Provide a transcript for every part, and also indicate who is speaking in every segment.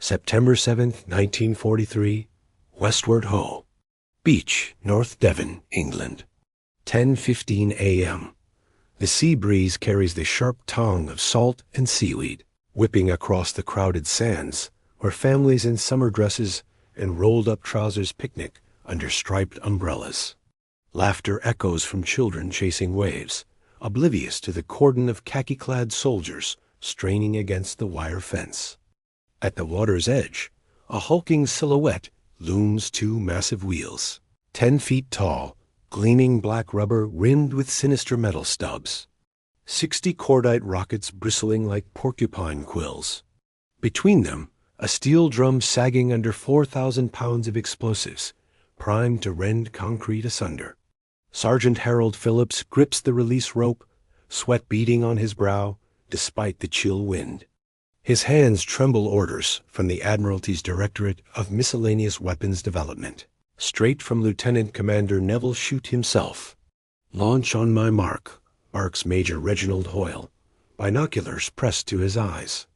Speaker 1: September 7th, 1943, Westward Ho, Beach, North Devon, England. 10:15 a.m. The sea breeze carries the sharp tongue of salt and seaweed, whipping across the crowded sands, where families in summer dresses and rolled-up trousers picnic under striped umbrellas. Laughter echoes from children chasing waves, oblivious to the cordon of khaki-clad soldiers straining against the wire fence. At the water's edge, a hulking silhouette looms two massive wheels, 10 feet tall, gleaming black rubber rimmed with sinister metal stubs. 60 cordite rockets bristling like porcupine quills. Between them, a steel drum sagging under 4,000 pounds of explosives, primed to rend concrete asunder. Sergeant Harold Phillips grips the release rope, sweat beading on his brow despite the chill wind. His hands tremble orders from the Admiralty's Directorate of Miscellaneous Weapons Development, straight from Lieutenant Commander Neville Shute himself. "Launch on my mark," barks Major Reginald Hoyle, binoculars pressed to his eyes.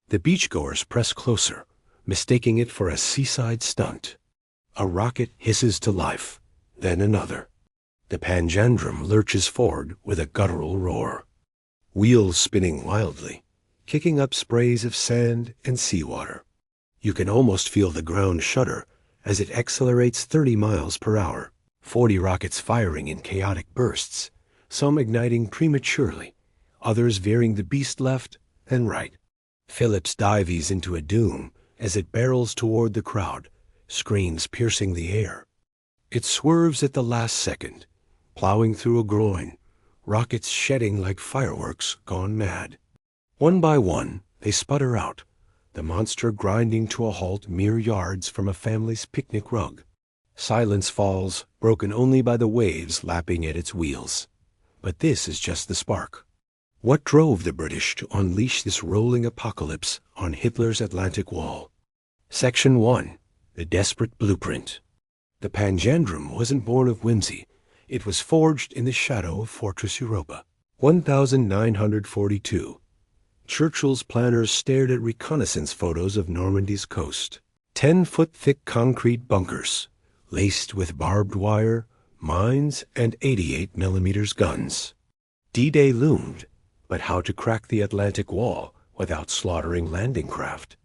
Speaker 1: The beachgoers press closer, mistaking it for a seaside stunt. A rocket hisses to life, then another. The Panjandrum lurches forward with a guttural roar. Wheels spinning wildly, kicking up sprays of sand and seawater. You can almost feel the ground shudder as it accelerates 30 miles per hour, 40 rockets firing in chaotic bursts, some igniting prematurely, others veering the beast left and right. Phillips dives into a doom as it barrels toward the crowd, screams piercing the air. It swerves at the last second, plowing through a groin, rockets shedding like fireworks gone mad. One by one, they sputter out, the monster grinding to a halt mere yards from a family's picnic rug. Silence falls, broken only by the waves lapping at its wheels. But this is just the spark. What drove the British to unleash this rolling apocalypse on Hitler's Atlantic Wall? Section 1. The Desperate Blueprint. The Panjandrum wasn't born of whimsy. It was forged in the shadow of Fortress Europa. 1942. Churchill's planners stared at reconnaissance photos of Normandy's coast. 10-foot-thick concrete bunkers, laced with barbed wire, mines, and 88mm guns. D-Day loomed, but how to crack the Atlantic Wall without slaughtering landing craft?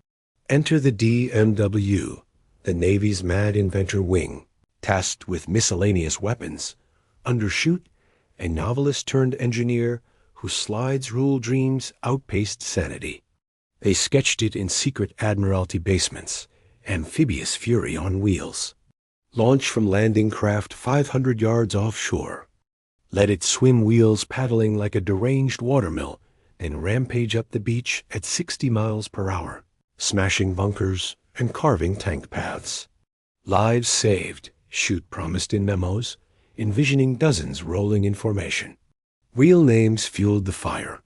Speaker 1: Enter the DMW, the Navy's mad inventor wing, tasked with miscellaneous weapons. Under Shute, a novelist-turned-engineer whose slides rule dreams outpaced sanity. They sketched it in secret Admiralty basements, amphibious fury on wheels. Launch from landing craft 500 yards offshore. Let it swim wheels paddling like a deranged watermill, and rampage up the beach at 60 miles per hour, smashing bunkers and carving tank paths. Lives saved, Shute promised in memos, envisioning dozens rolling in formation. Real names fueled the fire.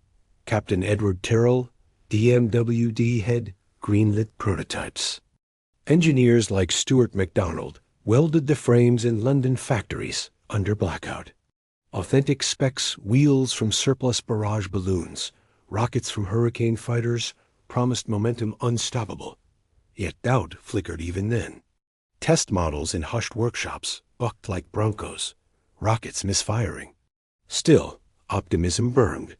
Speaker 1: Captain Edward Tyrrell, DMWD head, greenlit prototypes. Engineers like Stuart MacDonald welded the frames in London factories under blackout. Authentic specs, wheels from surplus barrage balloons, rockets from hurricane fighters promised momentum unstoppable. Yet doubt flickered even then. Test models in hushed workshops bucked like broncos, rockets misfiring. Still, optimism burned.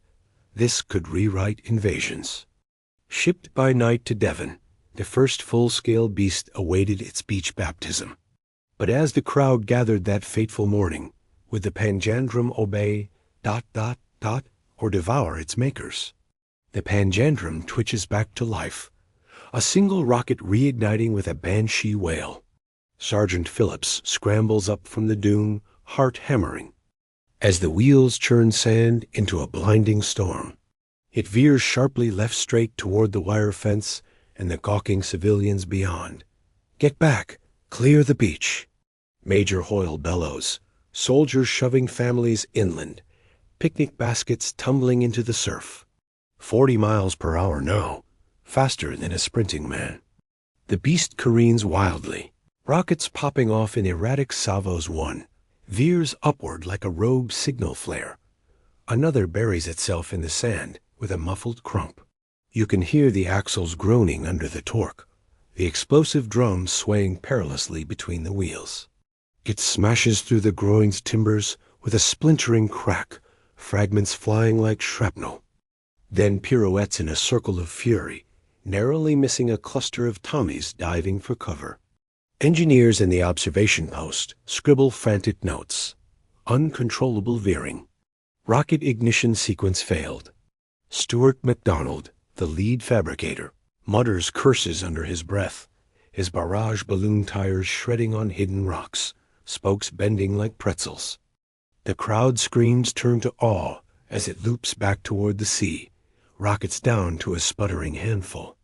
Speaker 1: This could rewrite invasions. Shipped by night to Devon, the first full-scale beast awaited its beach baptism. But as the crowd gathered that fateful morning, would the Panjandrum obey ... or devour its makers? The Panjandrum twitches back to life, a single rocket reigniting with a banshee wail. Sergeant Phillips scrambles up from the dune, heart hammering, as the wheels churn sand into a blinding storm. It veers sharply left straight toward the wire fence and the gawking civilians beyond. "Get back! Clear the beach!" Major Hoyle bellows, soldiers shoving families inland, picnic baskets tumbling into the surf. 40 miles per hour now, faster than a sprinting man. The beast careens wildly, rockets popping off in erratic salvos. One veers upward like a rogue signal flare. Another buries itself in the sand with a muffled crump. You can hear the axles groaning under the torque. the explosive drum swaying perilously between the wheels. It smashes through the groin's timbers with a splintering crack, fragments flying like shrapnel. Then pirouettes in a circle of fury, narrowly missing a cluster of Tommies diving for cover. Engineers in the observation post scribble frantic notes. Uncontrollable veering. Rocket ignition sequence failed. Stuart MacDonald, the lead fabricator, mutters curses under his breath, his barrage balloon tires shredding on hidden rocks, spokes bending like pretzels. The crowd screams turn to awe as it loops back toward the sea, rockets down to a sputtering handful.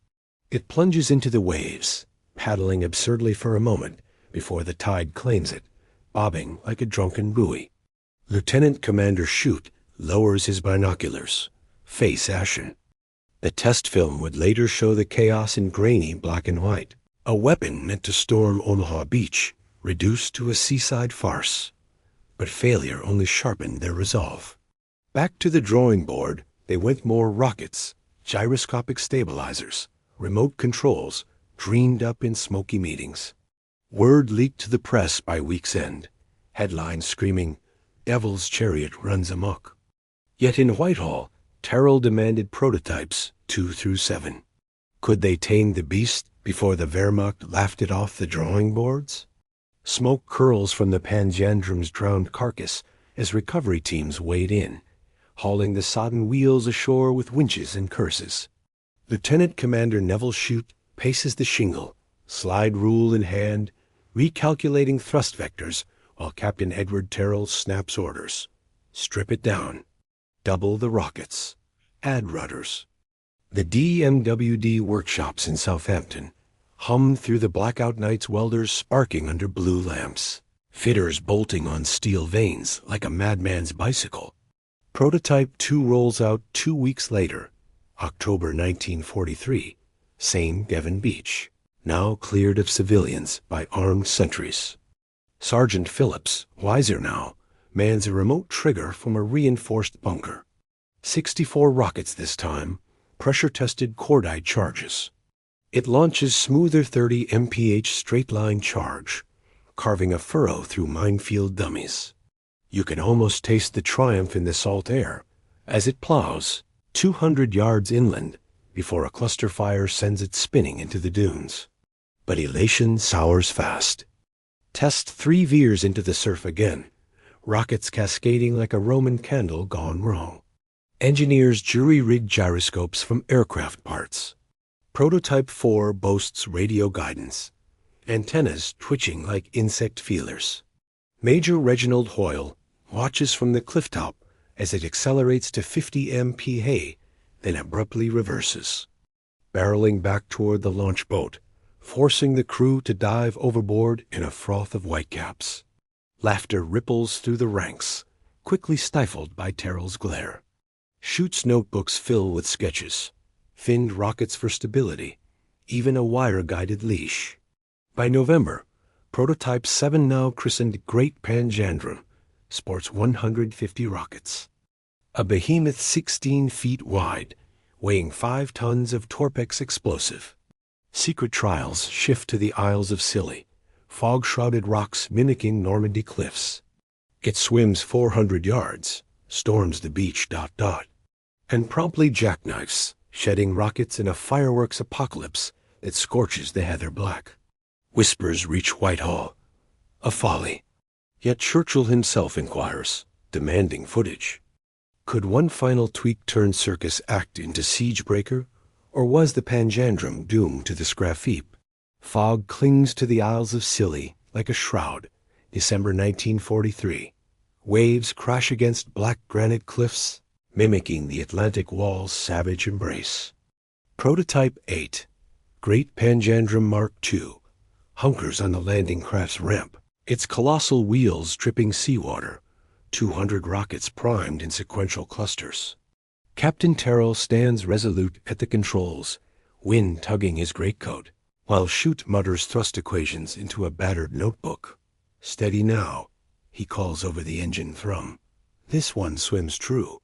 Speaker 1: It plunges into the waves, paddling absurdly for a moment before the tide claims it, bobbing like a drunken buoy. Lieutenant Commander Shute lowers his binoculars, face ashen. The test film would later show the chaos in grainy black and white, a weapon meant to storm Omaha Beach, reduced to a seaside farce. But failure only sharpened their resolve. Back to the drawing board, they went. More rockets, gyroscopic stabilizers, remote controls, dreamed up in smoky meetings. Word leaked to the press by week's end, headlines screaming, "Devil's chariot runs amok." Yet in Whitehall, Terrell demanded prototypes 2 through 7. Could they tame the beast before the Wehrmacht laughed it off the drawing boards? Smoke curls from the Panjandrum's drowned carcass as recovery teams wade in, hauling the sodden wheels ashore with winches and curses. Lieutenant Commander Neville Shute paces the shingle, slide rule in hand, recalculating thrust vectors, while Captain Edward Terrell snaps orders. Strip it down. Double the rockets. Add rudders. The DMWD workshops in Southampton hummed through the blackout nights, welders sparking under blue lamps, fitters bolting on steel vanes like a madman's bicycle. Prototype 2 rolls out 2 weeks later, October 1943, same Devon Beach, now cleared of civilians by armed sentries. Sergeant Phillips, wiser now, mans a remote trigger from a reinforced bunker. 64 rockets this time, pressure-tested cordite charges. It launches smoother 30 mph straight-line charge, carving a furrow through minefield dummies. You can almost taste the triumph in the salt air as it plows 200 yards inland before a cluster fire sends it spinning into the dunes. But elation sours fast. Test 3 veers into the surf again, rockets cascading like a Roman candle gone wrong. Engineers jury-rigged gyroscopes from aircraft parts. Prototype 4 boasts radio guidance, antennas twitching like insect feelers. Major Reginald Hoyle watches from the clifftop as it accelerates to 50 mph, then abruptly reverses, barreling back toward the launch boat, forcing the crew to dive overboard in a froth of whitecaps. Laughter ripples through the ranks, quickly stifled by Terrell's glare. Schute's notebooks fill with sketches, finned rockets for stability, even a wire-guided leash. By November, Prototype 7, now christened Great Panjandrum, sports 150 rockets. A behemoth 16 feet wide, weighing 5 tons of Torpex explosive. Secret trials shift to the Isles of Scilly, fog-shrouded rocks mimicking Normandy cliffs. It swims 400 yards, storms the beach ... and promptly jackknifes, shedding rockets in a fireworks apocalypse that scorches the heather black. Whispers reach Whitehall. A folly. Yet Churchill himself inquires, demanding footage. Could one final tweak turn circus act into siegebreaker, or was the Panjandrum doomed to the scrap heap? Fog clings to the Isles of Scilly like a shroud, December 1943. Waves crash against black granite cliffs, mimicking the Atlantic wall's savage embrace. Prototype 8, Great Panjandrum Mark II, hunkers on the landing craft's ramp, its colossal wheels dripping seawater, 200 rockets primed in sequential clusters. Captain Terrell stands resolute at the controls, wind tugging his greatcoat, while Shute mutters thrust equations into a battered notebook. Steady now, he calls over the engine thrum. This one swims true.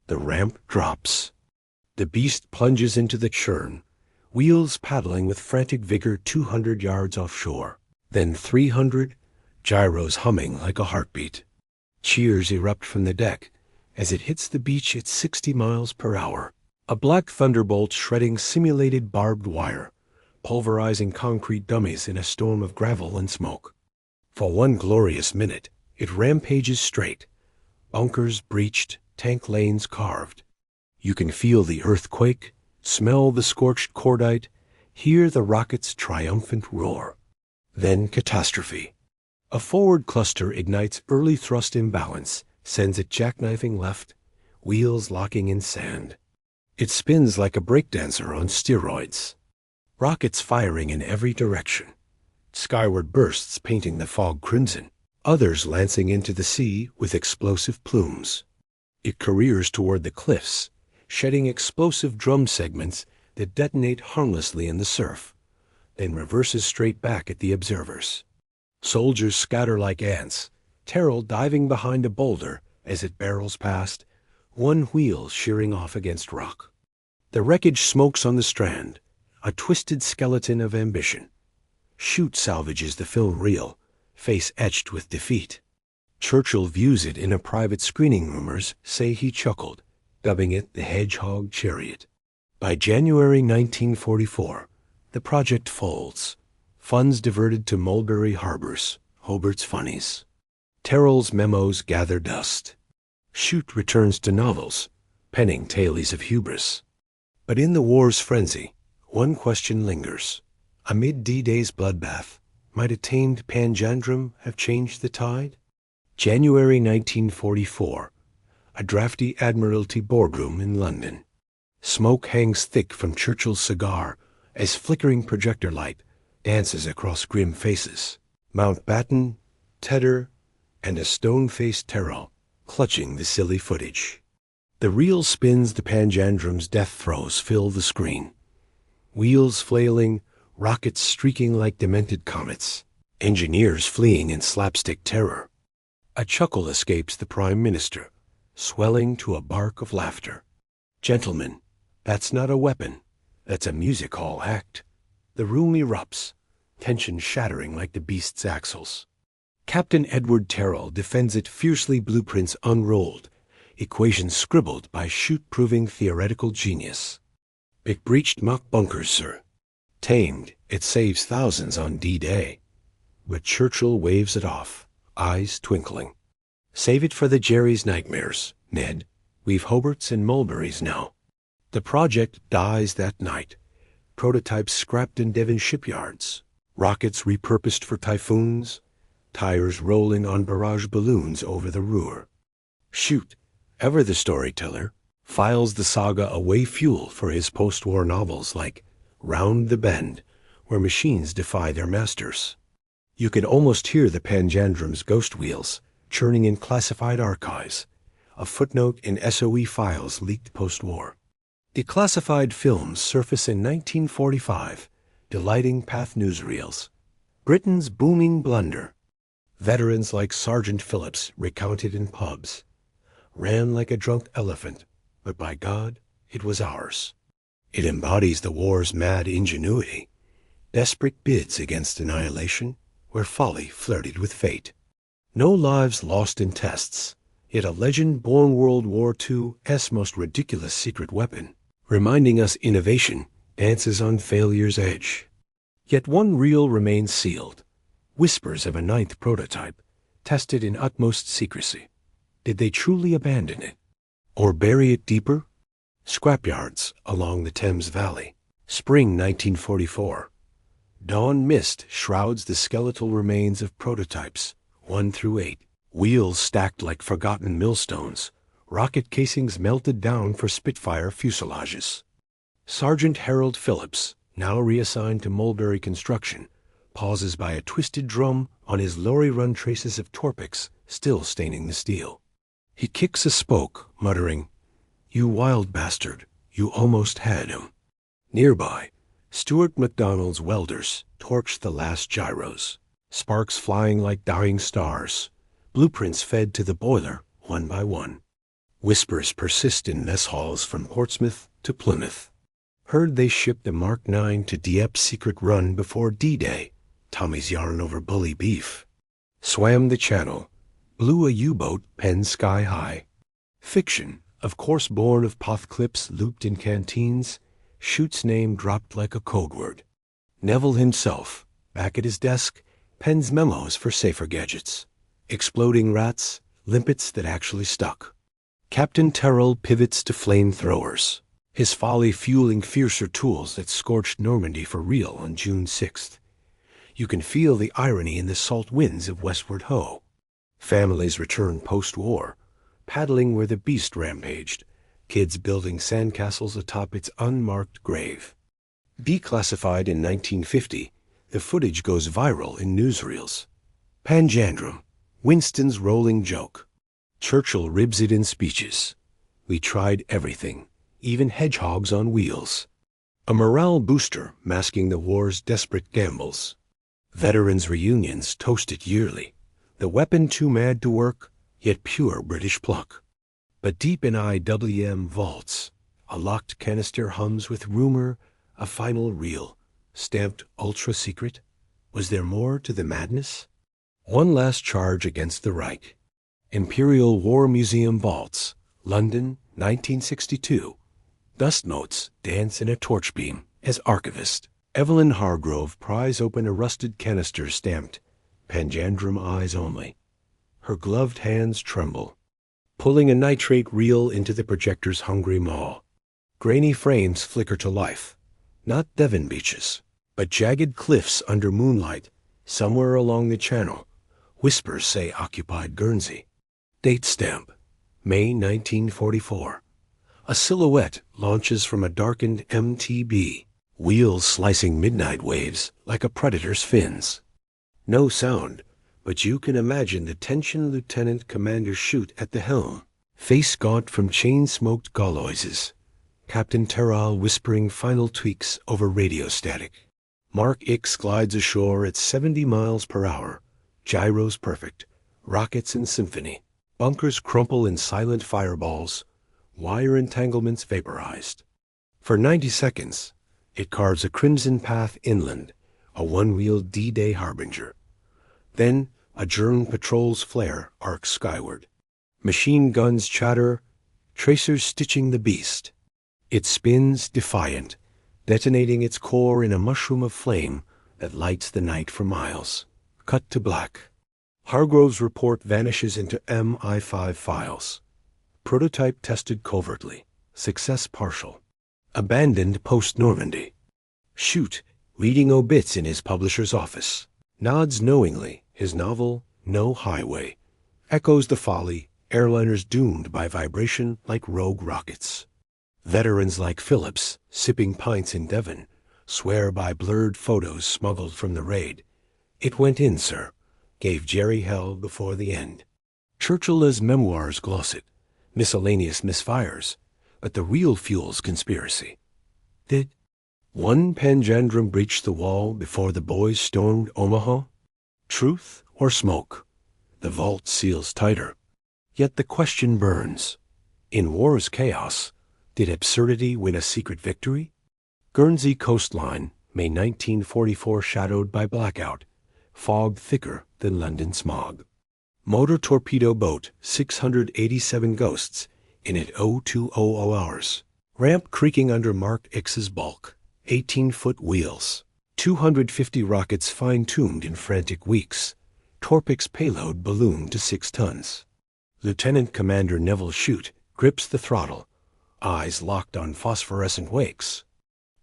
Speaker 1: The ramp drops. The beast plunges into the churn, wheels paddling with frantic vigor 200 yards offshore. Then 300, gyros humming like a heartbeat. Cheers erupt from the deck as it hits the beach at 60 miles per hour. A black thunderbolt shredding simulated barbed wire, pulverizing concrete dummies in a storm of gravel and smoke. For one glorious minute, it rampages straight. Bunkers breached, tank lanes carved. You can feel the earthquake, smell the scorched cordite, hear the rocket's triumphant roar. Then catastrophe. A forward cluster ignites early thrust imbalance, sends it jackknifing left, wheels locking in sand. It spins like a breakdancer on steroids. Rockets firing in every direction. Skyward bursts painting the fog crimson, others lancing into the sea with explosive plumes. It careers toward the cliffs, shedding explosive drum segments that detonate harmlessly in the surf, then reverses straight back at the observers. Soldiers scatter like ants, Terrell diving behind a boulder as it barrels past, one wheel shearing off against rock. The wreckage smokes on the strand, a twisted skeleton of ambition. Chute salvages the film reel, face etched with defeat. Churchill views it in a private screening. Rumors say he chuckled, dubbing it the Hedgehog Chariot. By January 1944, the project folds. Funds diverted to Mulberry Harbor's, Hobart's funnies. Terrell's memos gather dust. Chute returns to novels, penning tales of hubris. But in the war's frenzy, one question lingers. Amid D-Day's bloodbath, might a tamed Panjandrum have changed the tide? January 1944, a drafty Admiralty boardroom in London. Smoke hangs thick from Churchill's cigar as flickering projector light dances across grim faces. Mountbatten, Tedder, and a stone-faced Terrell clutching the silly footage. The reel spins. The Panjandrum's death throes fill the screen. Wheels flailing, rockets streaking like demented comets, engineers fleeing in slapstick terror. A chuckle escapes the Prime Minister, swelling to a bark of laughter. Gentlemen, that's not a weapon, that's a music hall act. The room erupts, tension shattering like the beast's axles. Captain Edward Terrell defends it fiercely, blueprints unrolled, equations scribbled by chute-proving theoretical genius. It breached mock bunkers, sir. Tamed, it saves thousands on D-Day. But Churchill waves it off, eyes twinkling. Save it for the Jerry's nightmares, Ned. We've Hobarts and Mulberries now. The project dies that night. Prototypes scrapped in Devon shipyards. Rockets repurposed for typhoons. Tires rolling on barrage balloons over the Ruhr. Chute, ever the storyteller, files the saga away fuel for his post-war novels like Round the Bend, where machines defy their masters. You can almost hear the Panjandrum's ghost wheels churning in classified archives, a footnote in SOE files leaked post-war. Declassified films surface in 1945, delighting path newsreels. Britain's booming blunder. Veterans like Sergeant Phillips recounted in pubs. Ran like a drunk elephant, but by God, it was ours. It embodies the war's mad ingenuity, desperate bids against annihilation, where folly flirted with fate. No lives lost in tests, yet a legend born World War II's most ridiculous secret weapon, reminding us innovation dances on failure's edge. Yet one reel remains sealed. Whispers of a ninth prototype, tested in utmost secrecy. Did they truly abandon it? Or bury it deeper? Scrapyards along the Thames Valley. Spring 1944. Dawn mist shrouds the skeletal remains of prototypes, 1 through 8. Wheels stacked like forgotten millstones. Rocket casings melted down for Spitfire fuselages. Sergeant Harold Phillips, now reassigned to Mulberry Construction, pauses by a twisted drum on his lorry-run traces of Torpex still staining the steel. He kicks a spoke, muttering, "You wild bastard, you almost had him." Nearby, Stuart MacDonald's welders torch the last gyros, sparks flying like dying stars, blueprints fed to the boiler one by one. Whispers persist in mess halls from Portsmouth to Plymouth. Heard they shipped the Mark 9 to Dieppe secret run before D-Day. Tommy's yarn over bully beef. Swam the channel. Blew a U-boat pen sky high. Fiction, of course born of poth clips looped in canteens. Chute's name dropped like a code word. Neville himself, back at his desk, pens memos for safer gadgets. Exploding rats, limpets that actually stuck. Captain Terrell pivots to flamethrowers. His folly fueling fiercer tools that scorched Normandy for real on June 6th. You can feel the irony in the salt winds of Westward Ho. Families return post-war, paddling where the beast rampaged, kids building sandcastles atop its unmarked grave. Declassified in 1950, the footage goes viral in newsreels. Panjandrum, Winston's rolling joke. Churchill ribs it in speeches. We tried everything, even hedgehogs on wheels. A morale booster masking the war's desperate gambles. Veterans' reunions toast it yearly. The weapon too mad to work, yet pure British pluck. But deep in IWM vaults, a locked canister hums with rumor, a final reel, stamped ultra-secret. Was there more to the madness? One last charge against the Reich. Imperial War Museum vaults, London, 1962. Dust motes dance in a torch beam. As archivist, Evelyn Hargrove pries open a rusted canister stamped Panjandrum eyes only. Her gloved hands tremble, pulling a nitrate reel into the projector's hungry maw. Grainy frames flicker to life. Not Devon beaches, but jagged cliffs under moonlight, somewhere along the channel. Whispers say occupied Guernsey. Date stamp, May 1944. A silhouette launches from a darkened MTB, wheels slicing midnight waves like a predator's fins. No sound, but you can imagine the tension Lieutenant Commander Chute at the helm, face gaunt from chain-smoked Gauloises. Captain Terrell whispering final tweaks over radio static. Mark X glides ashore at 70 miles per hour. Gyros perfect. Rockets in symphony. Bunkers crumple in silent fireballs. Wire entanglements vaporized. For 90 seconds, it carves a crimson path inland, a one-wheeled D-Day harbinger. Then, a German patrol's flare arcs skyward. Machine guns chatter, tracers stitching the beast. It spins defiant, detonating its core in a mushroom of flame that lights the night for miles. Cut to black. Hargrove's report vanishes into MI5 files. Prototype tested covertly. Success partial. Abandoned post-Normandy. Chute, reading obits in his publisher's office. Nods knowingly, his novel, No Highway. Echoes the folly, airliners doomed by vibration like rogue rockets. Veterans like Phillips, sipping pints in Devon, swear by blurred photos smuggled from the raid. It went in, sir. Gave Jerry hell before the end. Churchill as memoirs gloss it. Miscellaneous misfires. But the real fuel's conspiracy. Did one Panjandrum breach the wall before the boys stormed Omaha? Truth or smoke? The vault seals tighter. Yet the question burns. In war's chaos, did absurdity win a secret victory? Guernsey coastline, May 1944, shadowed by blackout. Fog thicker than London smog. Motor torpedo boat, 687 ghosts, in at 0200 hours. Ramp creaking under Mark X's bulk. 18-foot wheels. 250 rockets fine-tuned in frantic weeks. Torpic's payload ballooned to 6 tons. Lieutenant Commander Neville Chute grips the throttle, eyes locked on phosphorescent wakes,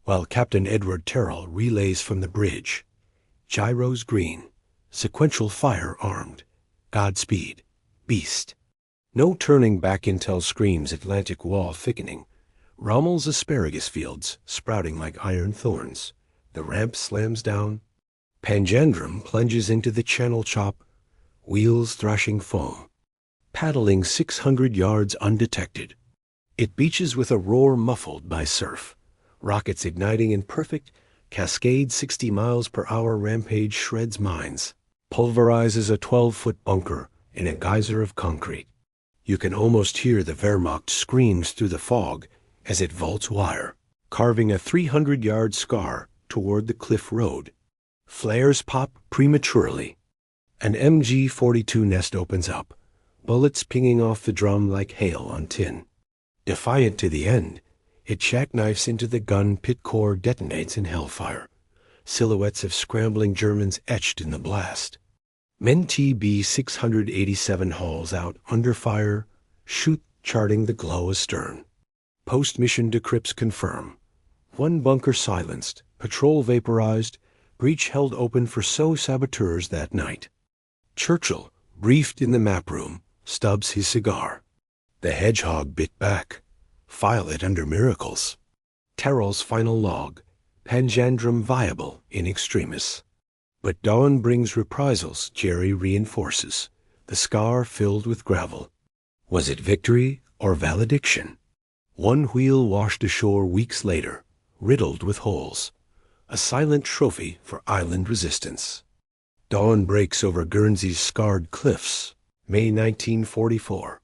Speaker 1: while Captain Edward Terrell relays from the bridge. Gyros green, sequential fire armed. Godspeed, beast. No turning back until screams Atlantic wall thickening. Rommel's asparagus fields sprouting like iron thorns. The ramp slams down. Panjandrum plunges into the channel chop, wheels thrashing foam. Paddling 600 yards undetected. It beaches with a roar muffled by surf. Rockets igniting in perfect, cascade 60 miles per hour rampage shreds mines. Pulverizes a 12-foot bunker in a geyser of concrete. You can almost hear the Wehrmacht screams through the fog as it vaults wire. carving a 300-yard scar toward the cliff road. Flares pop prematurely. An MG-42 nest opens up, bullets pinging off the drum like hail on tin. Defiant to the end, it jackknifes into the gun pit core, detonates in hellfire. Silhouettes of scrambling Germans etched in the blast. Men TB-687 hauls out under fire, shoot charting the glow astern. Post-mission decrypts confirm. One bunker silenced, patrol vaporized, breach held open for saboteurs that night. Churchill, briefed in the map room, stubs his cigar. The hedgehog bit back. File it under miracles. Terrell's final log. Panjandrum viable in extremis. But dawn brings reprisals, Jerry reinforces. The scar filled with gravel. Was it victory or valediction? One wheel washed ashore weeks later, riddled with holes. A silent trophy for island resistance. Dawn breaks over Guernsey's scarred cliffs. May 1944.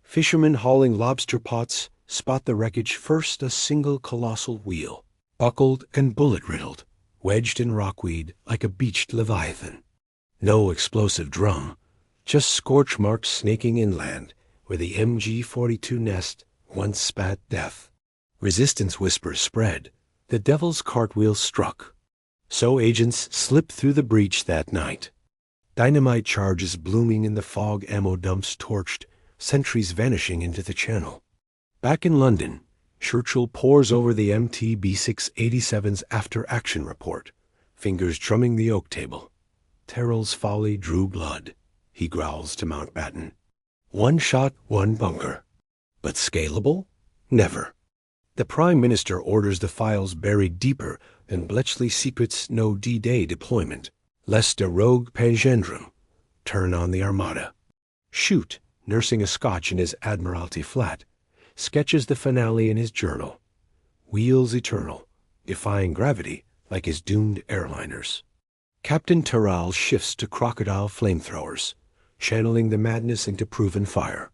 Speaker 1: Fishermen hauling lobster pots spot the wreckage first, a single colossal wheel, buckled and bullet-riddled, wedged in rockweed like a beached leviathan. No explosive drum, just scorch marks snaking inland where the MG-42 nest once spat death. Resistance whispers spread. The devil's cartwheel struck. So agents slipped through the breach that night. Dynamite charges blooming in the fog, ammo dumps torched, sentries vanishing into the channel. Back in London, Churchill pores over the MTB-687's after-action report, fingers drumming the oak table. Terrell's folly drew blood, he growls to Mountbatten. One shot, one bunker. But scalable? Never. The Prime Minister orders the files buried deeper than Bletchley Secret's no D-Day deployment, lest a rogue Panjandrum turn on the Armada. Shute, nursing a scotch in his Admiralty flat, sketches the finale in his journal. Wheels eternal, defying gravity like his doomed airliners. Captain Terral shifts to crocodile flamethrowers, channeling the madness into proven fire.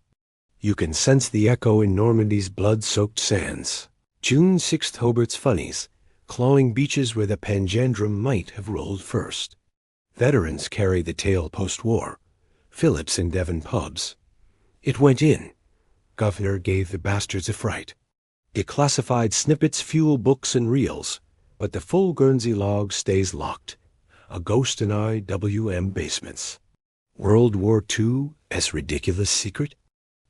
Speaker 1: You can sense the echo in Normandy's blood-soaked sands. June 6th Hobart's funnies, clawing beaches where the Panjandrum might have rolled first. Veterans carry the tale post-war. Phillips in Devon pubs. It went in. Governor gave the bastards a fright. Declassified snippets fuel books and reels, but the full Guernsey log stays locked. A ghost in IWM basements. World War II as ridiculous secret?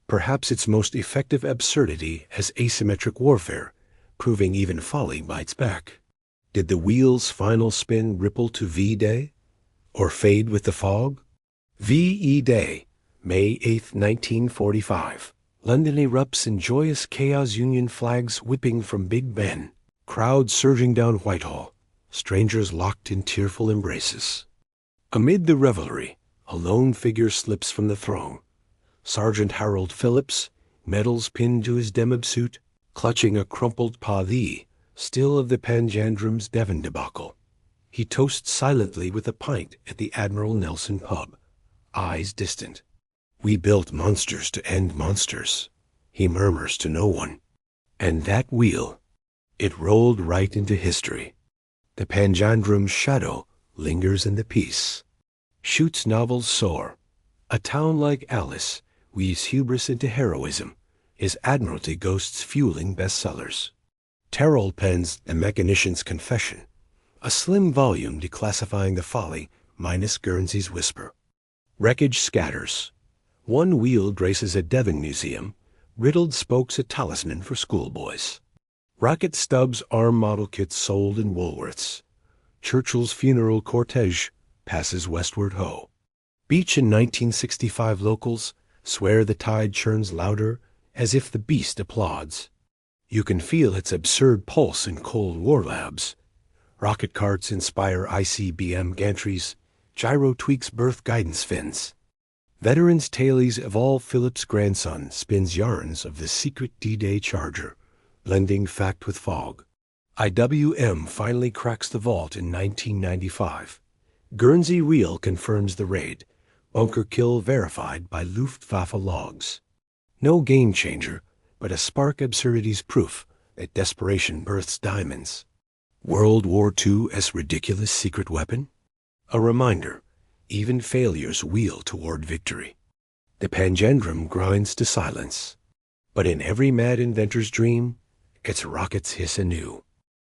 Speaker 1: Perhaps its most effective absurdity as asymmetric warfare, proving even folly bites back. Did the wheel's final spin ripple to V-Day? Or fade with the fog? V.E. Day, May 8, 1945. London erupts in joyous chaos, Union flags whipping from Big Ben. Crowds surging down Whitehall. Strangers locked in tearful embraces. Amid the revelry, a lone figure slips from the throng. Sergeant Harold Phillips, medals pinned to his demib suit, clutching a crumpled pathé, still of the Panjandrum's Devon debacle. He toasts silently with a pint at the Admiral Nelson pub, eyes distant. We built monsters to end monsters, he murmurs to no one. And that wheel, it rolled right into history. The Panjandrum's shadow lingers in the peace. Schute's novels soar. A town like Alice weaves hubris into heroism, his Admiralty ghosts fueling bestsellers. Terrell pens A Mechanician's Confession, a slim volume declassifying the folly minus Guernsey's whisper. Wreckage scatters. One wheel graces a Devon museum, riddled spokes a talisman for schoolboys. Rocket stubs arm model kits sold in Woolworths. Churchill's funeral cortege passes Westward Ho. Beach in 1965 locals swear the tide churns louder as if the beast applauds. You can feel its absurd pulse in Cold War labs. Rocket carts inspire ICBM gantries. Gyro tweaks birth guidance fins. Veterans tailies evolve. Phillips' grandson spins yarns of the secret D-Day charger, blending fact with fog. IWM finally cracks the vault in 1995. Guernsey Reel confirms the raid. Bunker kill verified by Luftwaffe logs. No game changer, but a spark absurdity's proof that desperation births diamonds. World War II's ridiculous secret weapon? A reminder, even failures wheel toward victory. The Panjandrum grinds to silence, but in every mad inventor's dream, its rockets hiss anew.